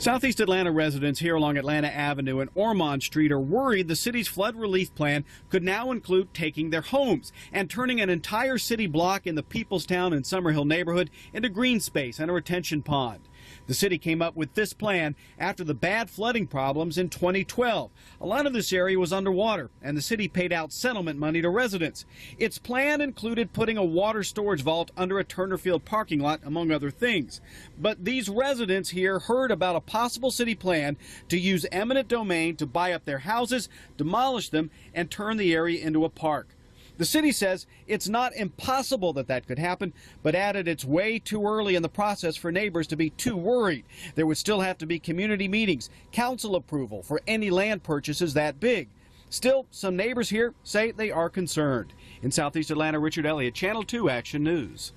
Southeast Atlanta residents here along Atlanta Avenue and Ormond Street are worried the city's flood relief plan could now include taking their homes and turning an entire city block in the Peoplestown and Summerhill neighborhood into green space and a retention pond. The city came up with this plan after the bad flooding problems in 2012. A lot of this area was underwater, and the city paid out settlement money to residents. Its plan included putting a water storage vault under a Turner Field parking lot, among other things. But these residents here heard about a possible city plan to use eminent domain to buy up their houses, demolish them, and turn the area into a park. The city says it's not impossible that could happen, but added it's way too early in the process for neighbors to be too worried. There would still have to be community meetings, council approval for any land purchases that big. Still, some neighbors here say they are concerned. In Southeast Atlanta, Richard Elliott, Channel 2 Action News.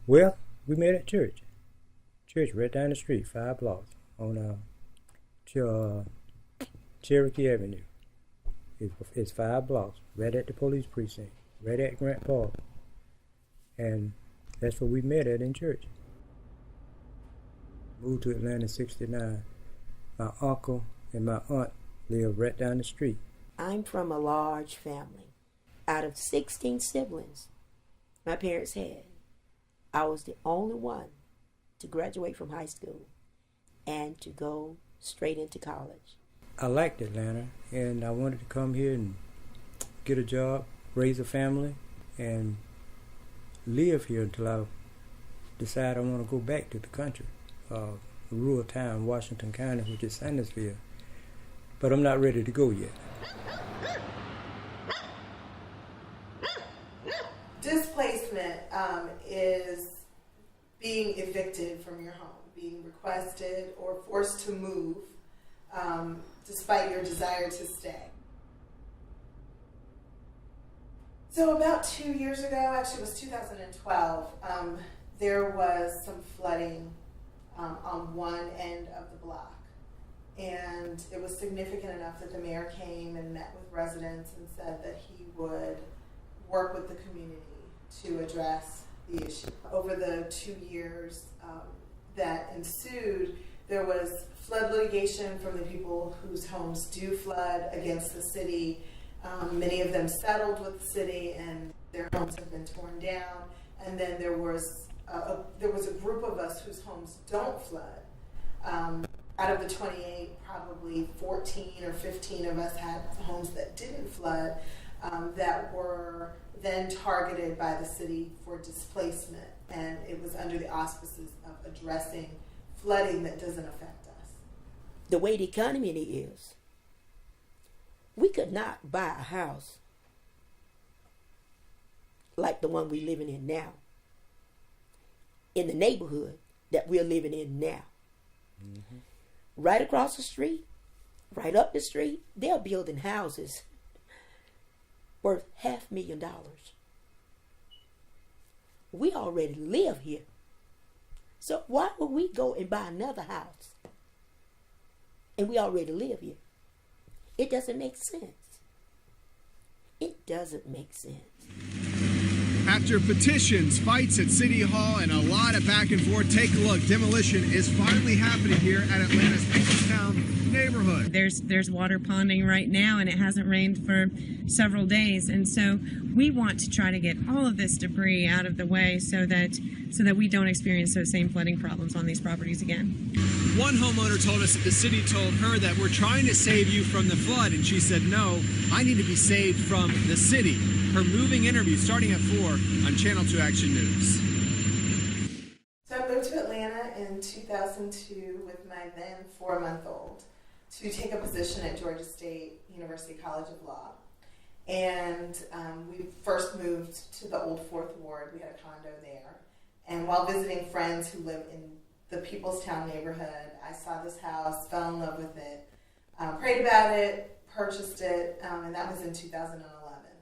Well, we met at church right down the street, 5 blocks on Cherokee Avenue. It's 5 blocks, right at the police precinct, right at Grant Park. And that's where we met at in church. Moved to Atlanta in '69. My uncle and my aunt live right down the street. I'm from a large family. Out of 16 siblings my parents had, I was the only one to graduate from high school and to go straight into college. I liked Atlanta, and I wanted to come here and get a job, raise a family, and live here until I decide I want to go back to the country, a rural town, Washington County, which is Sandersville. But I'm not ready to go yet. Displacement is being evicted from your home, being requested or forced to move despite your desire to stay. So about 2 years ago, actually it was 2012, there was some flooding on one end of the block. And it was significant enough that the mayor came and met with residents and said that he would work with the community to address the issue. Over the 2 years that ensued, there was flood litigation from the people whose homes do flood against the city. Many of them settled with the city and their homes have been torn down. And then there was a group of us whose homes don't flood. Out of the 28, probably 14 or 15 of us had homes that didn't flood that were then targeted by the city for displacement, and it was under the auspices of addressing flooding that doesn't affect us. The way the economy is, we could not buy a house like the one we're living in now, in the neighborhood that we're living in now. Mm-hmm. Right across the street, right up the street, they're building houses worth $500,000. We already live here. So why would we go and buy another house? And we already live here. It doesn't make sense. It doesn't make sense. After petitions, fights at City Hall, and a lot of back and forth, take a look. Demolition is finally happening here at Atlanta's Peoplestown neighborhood. There's water ponding right now, and it hasn't rained for several days, and so we want to try to get all of this debris out of the way so that we don't experience those same flooding problems on these properties again. One homeowner told us that the city told her that we're trying to save you from the flood, and she said, no, I need to be saved from the city. Her moving interview starting at 4 on Channel 2 Action News. So I moved to Atlanta in 2002 with my then 4-month-old to take a position at Georgia State University College of Law. And we first moved to the old 4th Ward. We had a condo there. And while visiting friends who live in the Peoplestown neighborhood, I saw this house, fell in love with it, prayed about it, purchased it, and that was in 2011.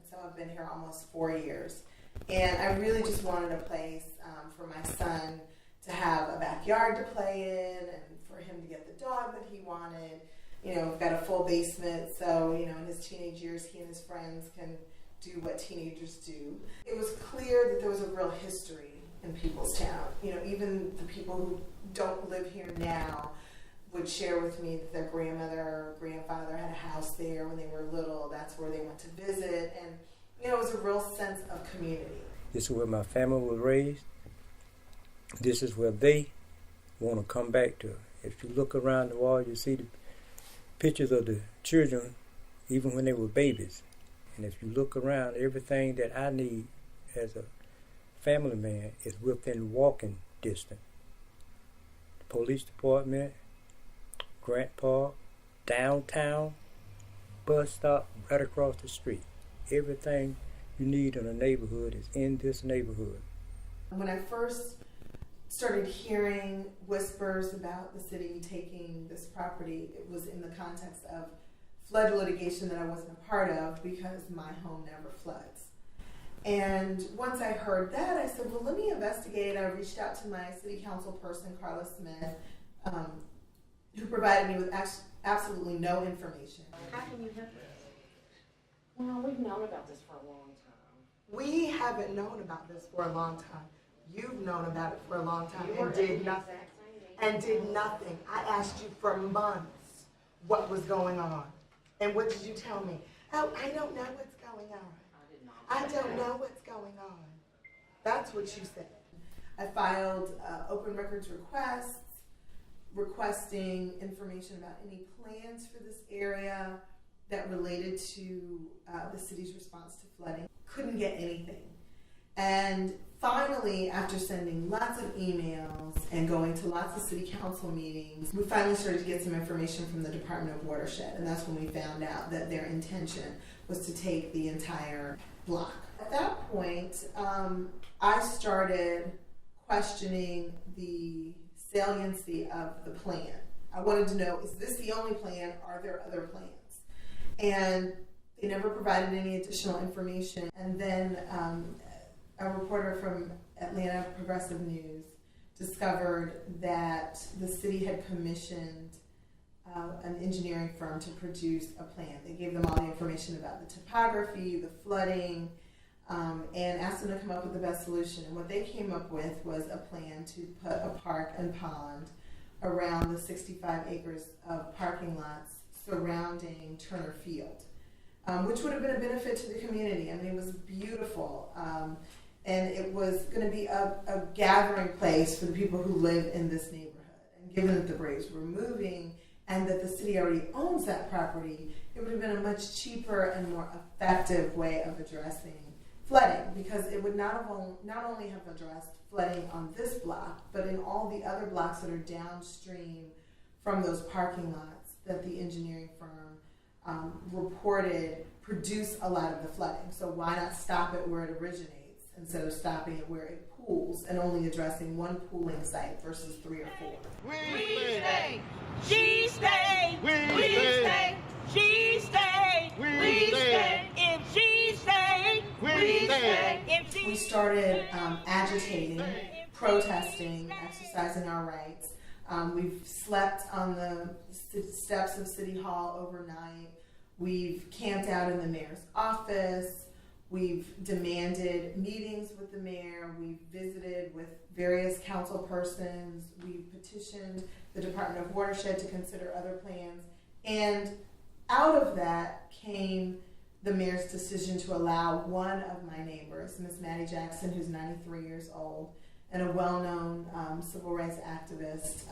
So I've been here almost 4 years. And I really just wanted a place for my son to have a backyard to play in and for him to get the dog that he wanted. You know, we've got a full basement, so, you know, in his teenage years, he and his friends can do what teenagers do. It was clear that there was a real history in Peoplestown. You know, even the people who don't live here now would share with me that their grandmother or grandfather had a house there when they were little. That's where they went to visit. And, you know, it was a real sense of community. This is where my family was raised. This is where they want to come back to. If you look around the wall, you see the pictures of the children, even when they were babies. And if you look around, everything that I need as a family man is within walking distance. The police department, Grant Park, downtown, bus stop right across the street. Everything you need in a neighborhood is in this neighborhood. When I first started hearing whispers about the city taking this property, it was in the context of flood litigation that I wasn't a part of because my home never floods. And once I heard that, I said, well, let me investigate. I reached out to my city council person, Carla Smith, who provided me with absolutely no information. How can you help us? Well, we've known about this for a long time. We haven't known about this for a long time. You've known about it for a long time and did nothing. I asked you for months what was going on. And what did you tell me? Oh, I don't know what's going on. I don't know what's going on. That's what you said. I filed open records requests, requesting information about any plans for this area that related to the city's response to flooding. Couldn't get anything. And finally, after sending lots of emails and going to lots of city council meetings, we finally started to get some information from the Department of Watershed, and that's when we found out that their intention was to take the entire block. At that point, I started questioning the saliency of the plan. I wanted to know, is this the only plan? Are there other plans? And they never provided any additional information. And then a reporter from Atlanta Progressive News discovered that the city had commissioned an engineering firm to produce a plan. They gave them all the information about the topography, the flooding, and asked them to come up with the best solution. And what they came up with was a plan to put a park and pond around the 65 acres of parking lots surrounding Turner Field, which would have been a benefit to the community. I mean, it was beautiful. And it was going to be a gathering place for the people who live in this neighborhood. And given that the Braves were moving and that the city already owns that property, it would have been a much cheaper and more effective way of addressing flooding, because it would not only have addressed flooding on this block, but in all the other blocks that are downstream from those parking lots that the engineering firm reported produce a lot of the flooding. So why not stop it where it originates instead of stopping it where it pools and only addressing one pooling site versus 3 or 4? We stay, she stay, we stay, she stay, we stay, if she stay, we stay, if she. We started agitating, protesting, exercising our rights. We've slept on the steps of City Hall overnight. We've camped out in the mayor's office. We've demanded meetings with the mayor. We've visited with various council persons. We've petitioned the Department of Watershed to consider other plans. And out of that came the mayor's decision to allow one of my neighbors, Miss Maddie Jackson, who's 93 years old, and a well-known civil rights activist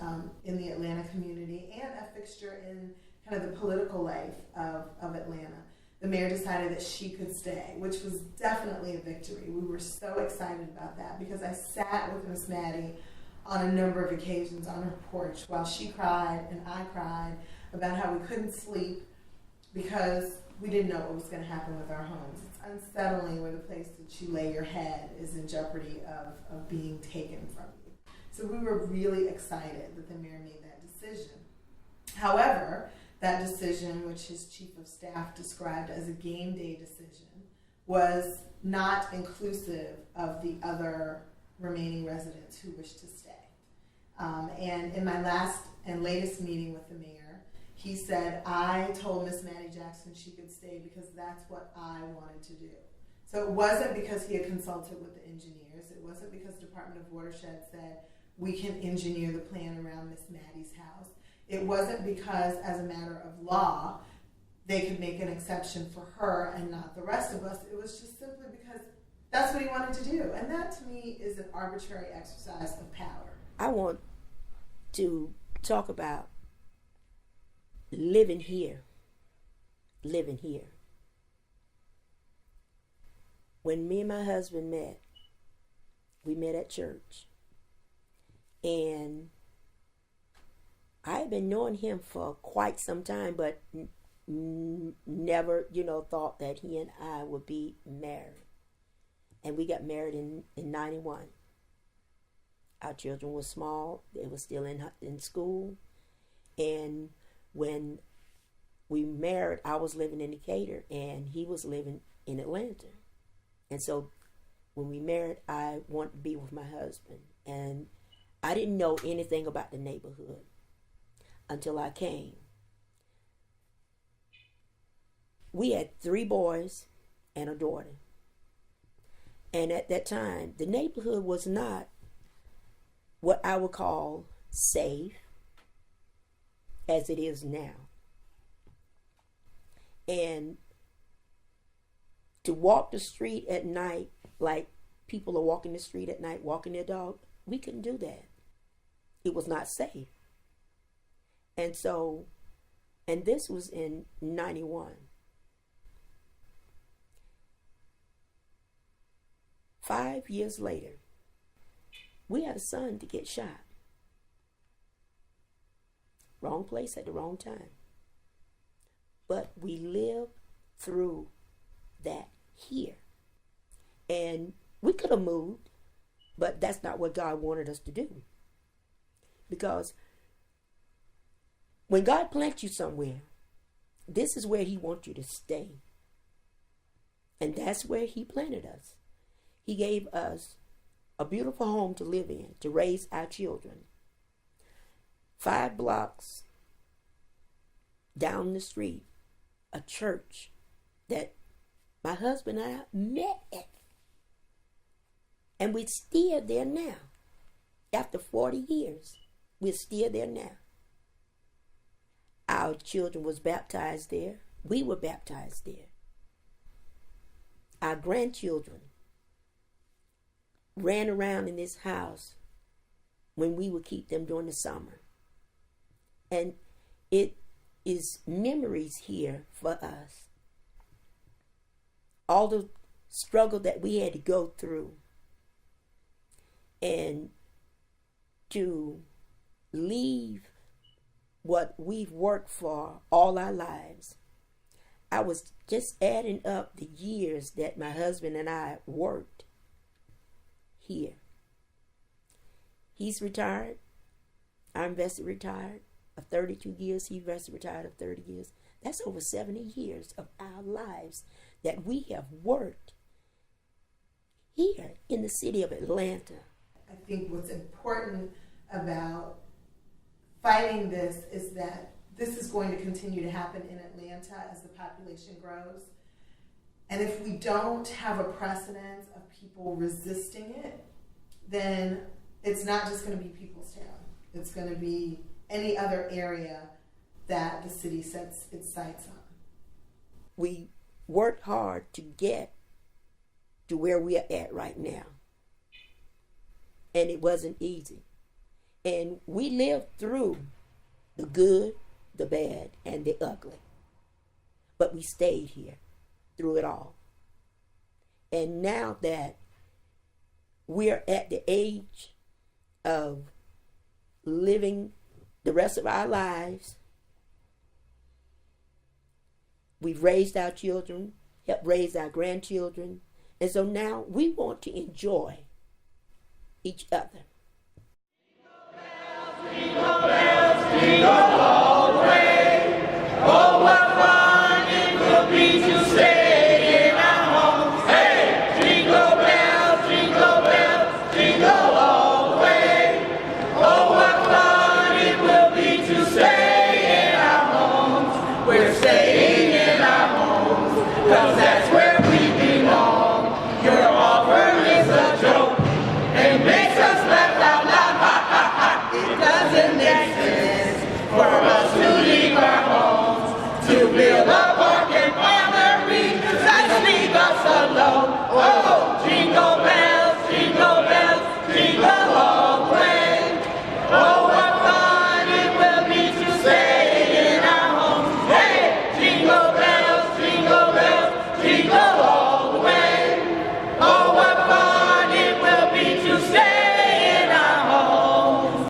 in the Atlanta community and a fixture in kind of the political life of Atlanta. The mayor decided that she could stay, which was definitely a victory. We were so excited about that because I sat with Miss Maddie on a number of occasions on her porch while she cried and I cried about how we couldn't sleep because we didn't know what was going to happen with our homes. It's unsettling where the place that you lay your head is in jeopardy of being taken from you. So we were really excited that the mayor made that decision. However, that decision, which his chief of staff described as a game day decision, was not inclusive of the other remaining residents who wished to stay. And in my last and latest meeting with the mayor, he said, I told Miss Maddie Jackson she could stay because that's what I wanted to do. So it wasn't because he had consulted with the engineers. It wasn't because Department of Watershed said, we can engineer the plan around Miss Maddie's house. It wasn't because, as a matter of law, they could make an exception for her and not the rest of us. It was just simply because that's what he wanted to do. And that, to me, is an arbitrary exercise of power. I want to talk about living here. Living here. When me and my husband met, we met at church. And I had been knowing him for quite some time, but never, thought that he and I would be married. And we got married in 91. Our children were small. They were still in school. And when we married, I was living in Decatur, and he was living in Atlanta. And so when we married, I wanted to be with my husband. And I didn't know anything about the neighborhood until I came. We had 3 boys and a daughter. And at that time, the neighborhood was not what I would call safe as it is now. And to walk the street at night like people are walking the street at night, walking their dog, we couldn't do that. It was not safe. And so, and this was in 91. 5 years later, we had a son to get shot. Wrong place at the wrong time. But we lived through that here. And we could have moved, but that's not what God wanted us to do. Because when God plants you somewhere, this is where he wants you to stay. And that's where he planted us. He gave us a beautiful home to live in, to raise our children. 5 blocks down the street, a church that my husband and I met at. And we're still there now. After 40 years, we're still there now. Our children was baptized there. We were baptized there. Our grandchildren ran around in this house when we would keep them during the summer. And it is memories here for us. All the struggle that we had to go through, and to leave what we've worked for all our lives. I was just adding up the years that my husband and I worked here. He's retired. I'm vested retired of 32 years. He vested retired of 30 years. That's over 70 years of our lives that we have worked here in the city of Atlanta. I think what's important about fighting this is that this is going to continue to happen in Atlanta as the population grows. And if we don't have a precedent of people resisting it, then it's not just going to be Peoplestown. It's going to be any other area that the city sets its sights on. We worked hard to get to where we are at right now. And it wasn't easy. And we lived through the good, the bad, and the ugly. But we stayed here through it all. And now that we're at the age of living the rest of our lives, we've raised our children, helped raise our grandchildren, and so now we want to enjoy each other. Jingle bells, jingle all the way. Oh, what fun it will be to stay